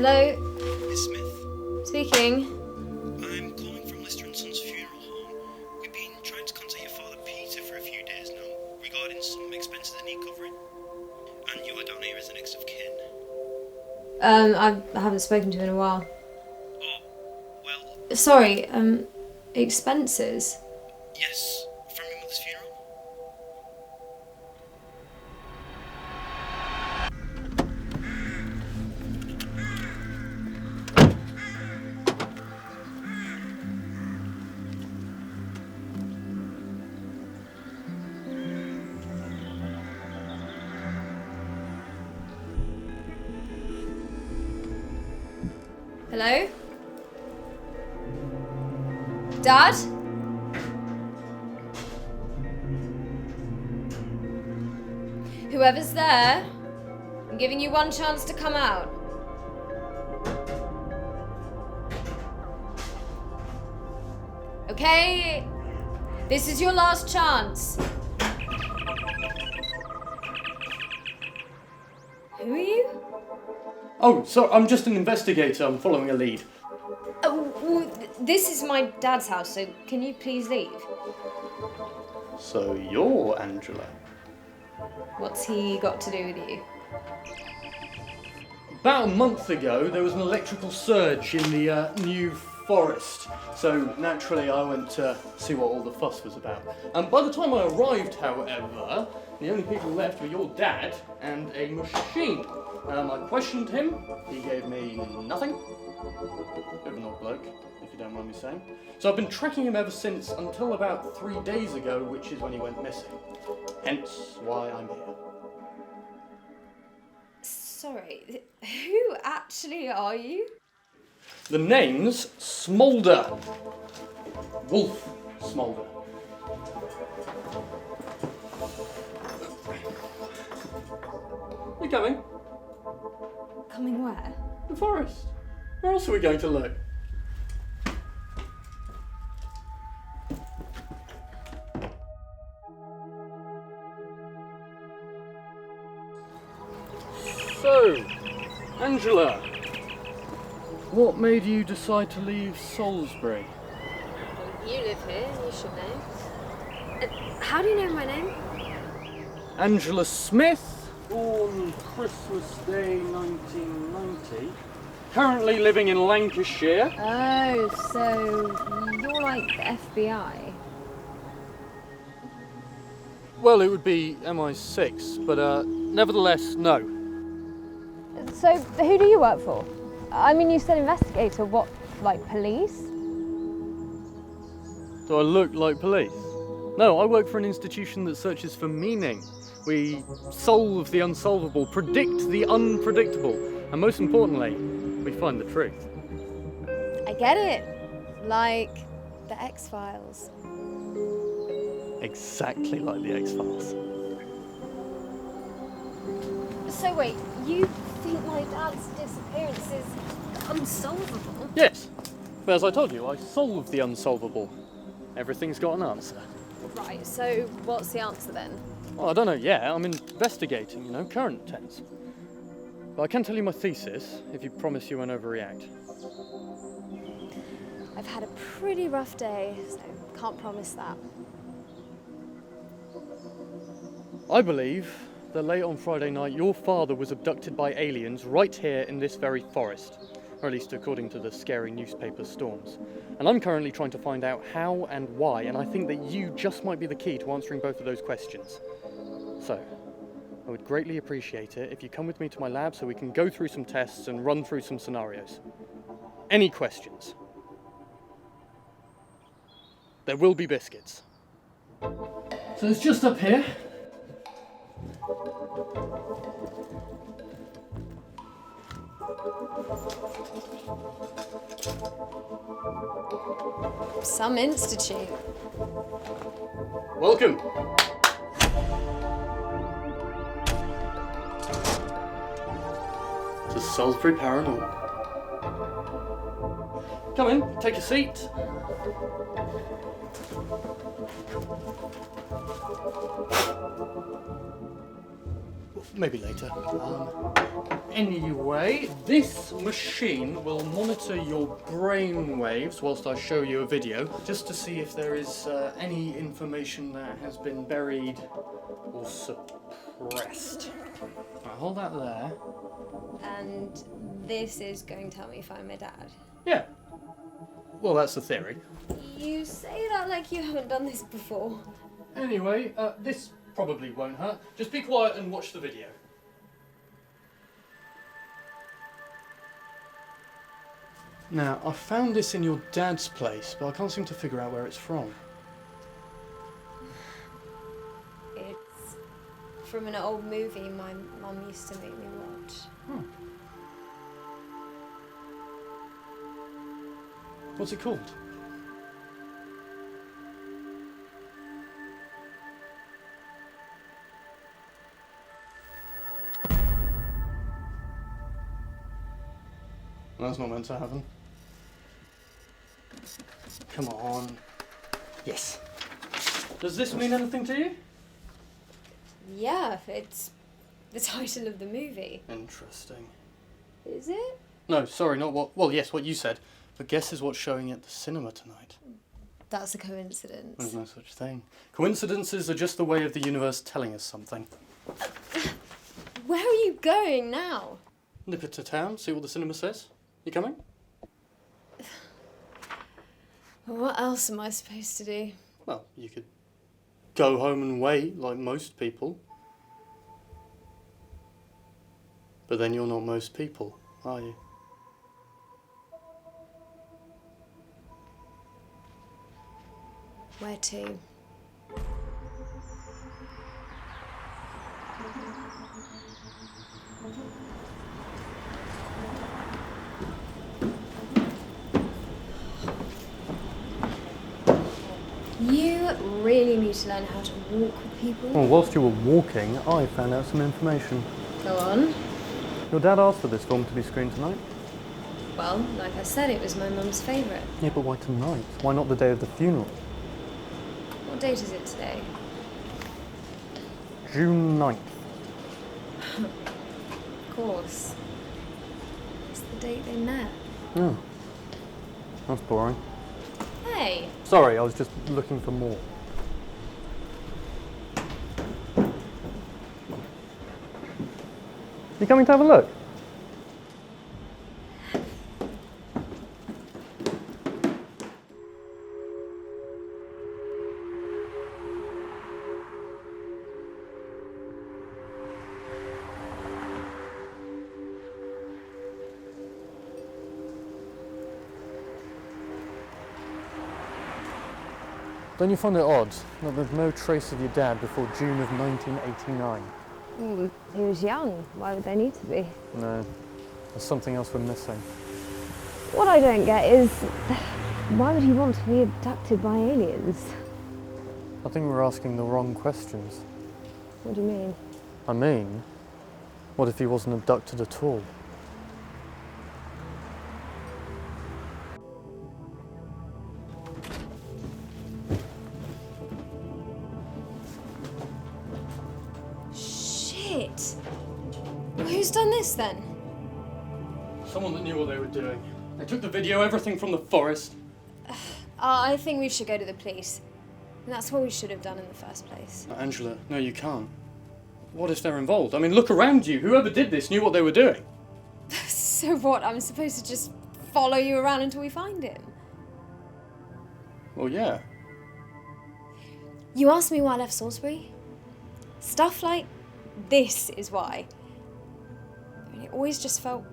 Hello? Miss Smith? Speaking. I'm calling from Lister & Son's funeral home. We've been trying to contact your father Peter for a few days now, regarding some expenses that need covering. And you are down here as the next of kin. I haven't spoken to him in a while. Oh, well... Sorry, expenses? Yes, from your mother's funeral. Hello? Dad? Whoever's there, I'm giving you one chance to come out. Okay? This is your last chance. Who are you? Oh, so I'm just an investigator. I'm following a lead. Oh, well, this is my dad's house, so can you please leave? So you're Angela. What's he got to do with you? About a month ago, there was an electrical surge in the New Forest. So naturally, I went to see what all the fuss was about. And by the time I arrived, however, the only people left were your dad and a machine. I questioned him. He gave me nothing. Bit of an odd bloke, if you don't mind me saying. So I've been tracking him ever since, until about 3 days ago, which is when he went missing. Hence why I'm here. Sorry, who actually are you? The name's Smoulder. Wolf Smoulder. You coming? Coming where? The forest. Where else are we going to look? So, Angela, what made you decide to leave Salisbury? You live here, you should know. How do you know my name? Angela Smith, born Christmas Day 1990. Currently living in Lancashire. Oh, so you're like the FBI. Well, it would be MI6, but nevertheless, no. So who do you work for? I mean, you said investigator. What, like police? Do I look like police? No, I work for an institution that searches for meaning. We solve the unsolvable, predict the unpredictable, and most importantly, we find the truth. I get it. Like the X-Files. Exactly like the X-Files. So wait, you think my dad's disappearance is unsolvable? Yes, but as I told you, I solve the unsolvable. Everything's got an answer. Right, so what's the answer then? Well, I don't know yet. I'm investigating, current tense. But I can tell you my thesis, if you promise you won't overreact. I've had a pretty rough day, so can't promise that. I believe that late on Friday night, your father was abducted by aliens right here in this very forest. Or at least according to the scary newspaper storms. And I'm currently trying to find out how and why, and I think that you just might be the key to answering both of those questions. So, I would greatly appreciate it if you come with me to my lab so we can go through some tests and run through some scenarios. Any questions? There will be biscuits. So it's just up here. Some institute. Welcome. To Salisbury Paranormal. Come in, take a seat. maybe later. Anyway, this machine will monitor your brain waves whilst I show you a video, just to see if there is any information that has been buried or suppressed. Right, hold that there. And this is going to tell me if I'm my dad? Yeah. Well, that's the theory. You say that like you haven't done this before. Anyway, this probably won't hurt. Just be quiet and watch the video. Now, I found this in your dad's place, but I can't seem to figure out where it's from. It's from an old movie my mum used to make me watch. What's it called? That's not meant to happen. Come on. Yes. Does this mean anything to you? Yeah, it's the title of the movie. Interesting. Is it? No, sorry, not what... Well, yes, what you said. But guess is what's showing at the cinema tonight. That's a coincidence. There's no such thing. Coincidences are just the way of the universe telling us something. Where are you going now? Nip it to town, see what the cinema says. You coming? What else am I supposed to do? Well, you could go home and wait, like most people. But then you're not most people, are you? Where to? You really need to learn how to walk with people. Well, whilst you were walking, I found out some information. Go on. Your dad asked for this film to be screened tonight? Well, like I said, it was my mum's favourite. Yeah, but why tonight? Why not the day of the funeral? What date is it today? June 9th. Of course. It's the date they met. Oh. That's boring. Hey! Sorry, I was just looking for more. You coming to have a look? Don't you find it odd that there's no trace of your dad before June of 1989? He was young. Why would they need to be? No, there's something else we're missing. What I don't get is, why would he want to be abducted by aliens? I think we're asking the wrong questions. What do you mean? I mean, what if he wasn't abducted at all? Shit! Who's done this then? Someone that knew what they were doing. They took the video, everything from the forest. I think we should go to the police. And that's what we should have done in the first place. Angela, no, you can't. What if they're involved? I mean, look around you. Whoever did this knew what they were doing. So what? I'm supposed to just follow you around until we find him? Well, yeah. You asked me why I left Salisbury? Stuff like this is why. I mean, it always just felt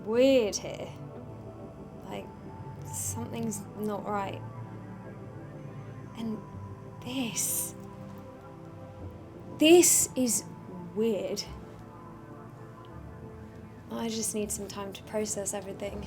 weird here. Like, something's not right. And this is weird. I just need some time to process everything.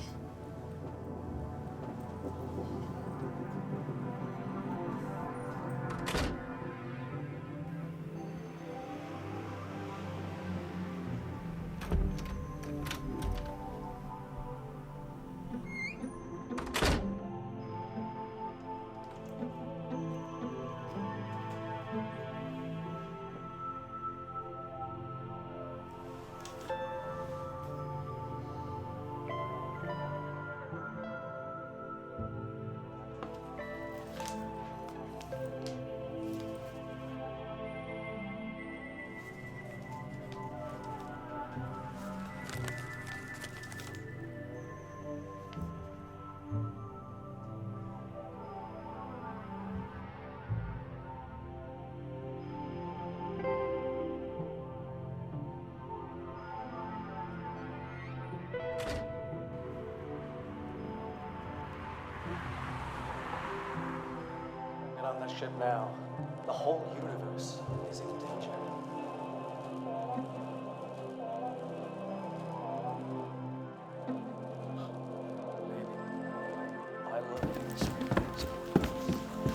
that ship now, the whole universe is in danger. I love this.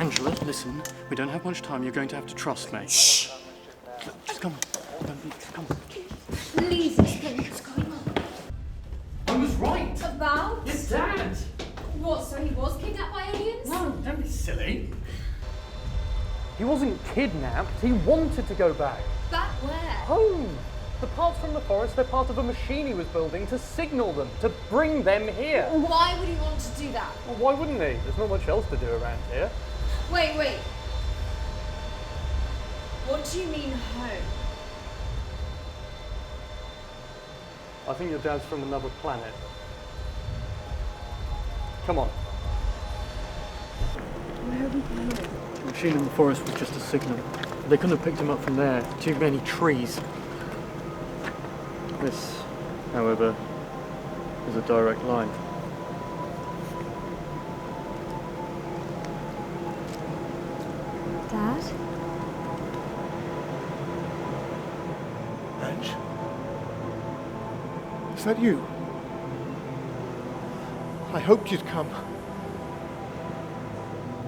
Angela, listen, we don't have much time. You're going to have to trust me. Shh! Just come on. Come on. Please explain what's going on. I was right! About? It's Dad! What, so he was kidnapped by aliens? No, don't be silly. He wasn't kidnapped, he wanted to go back. Back where? Home! The parts from the forest, they're part of a machine he was building to signal them, to bring them here. Why would he want to do that? Well, why wouldn't he? There's not much else to do around here. Wait. What do you mean home? I think your dad's from another planet. Come on. Where are we going? The machine in the forest was just a signal. They couldn't have picked him up from there. Too many trees. This, however, is a direct line. Dad? Ange? Is that you? I hoped you'd come.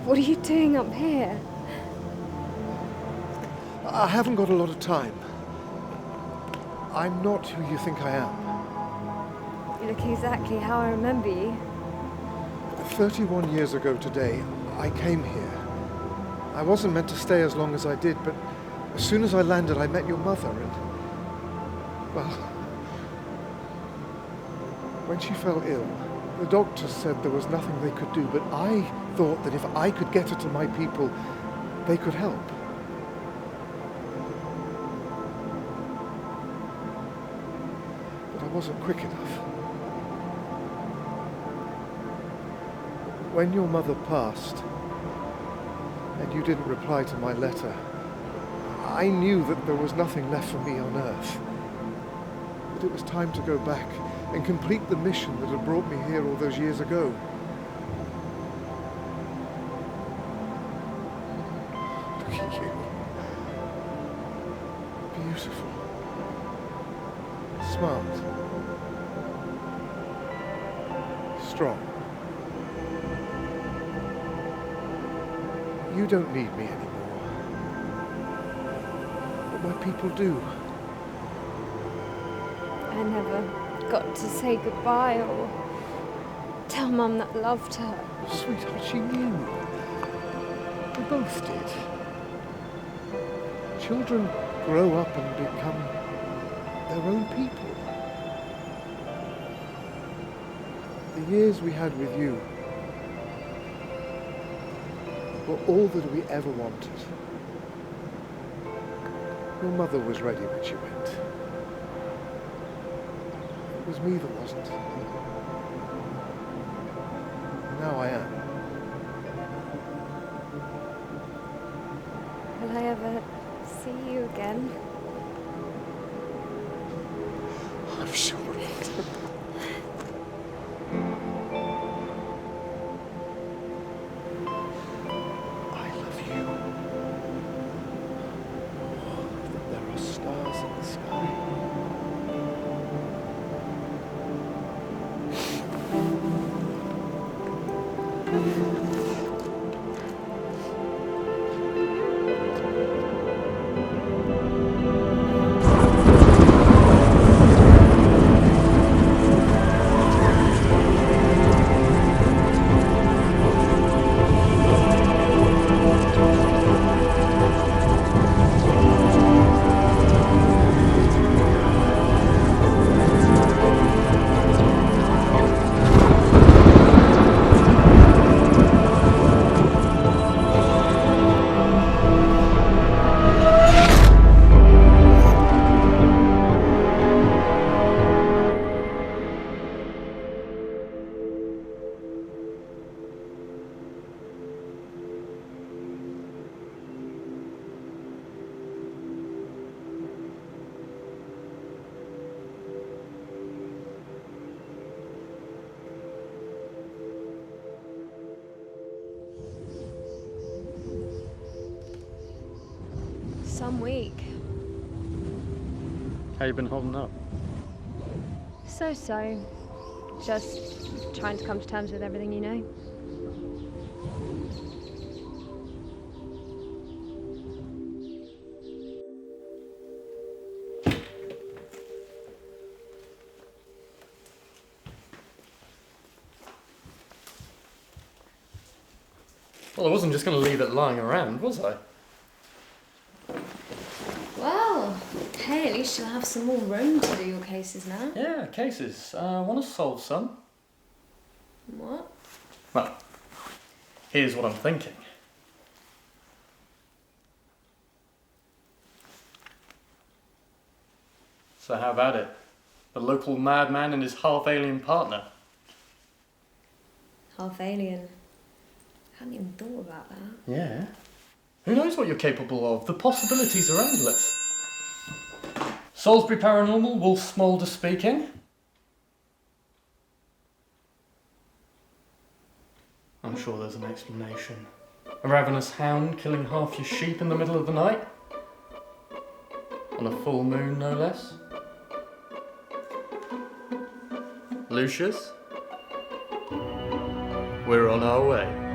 What are you doing up here? I haven't got a lot of time. I'm not who you think I am. You look exactly how I remember you. 31 years ago today, I came here. I wasn't meant to stay as long as I did, but as soon as I landed, I met your mother, and, well, when she fell ill, the doctors said there was nothing they could do, but I thought that if I could get her to my people, they could help. But I wasn't quick enough. When your mother passed, and you didn't reply to my letter, I knew that there was nothing left for me on Earth. That it was time to go back and complete the mission that had brought me here all those years ago. Look at you. Beautiful. Smart. Strong. You don't need me anymore. But my people do. I never got to say goodbye or tell Mum that I loved her. Sweetheart, she knew. We both did. Children grow up and become their own people. The years we had with you were all that we ever wanted. Your mother was ready when she went. It was me that wasn't. Now I am. Will I ever see you again? I'm sure. I love you. That there are stars in the sky. fun week. How you been holding up? So. Just trying to come to terms with everything, you know. Well, I wasn't just going to leave it lying around, was I? Well, hey, at least you'll have some more room to do your cases now. Yeah, cases. I want to solve some. What? Well, here's what I'm thinking. So how about it? The local madman and his half-alien partner. Half alien. Hadn't even thought about that. Yeah. Who knows what you're capable of? The possibilities are endless. Salisbury Paranormal, Wolf Smoulder speaking. I'm sure there's an explanation. A ravenous hound killing half your sheep in the middle of the night? On a full moon, no less. Lucius? We're on our way.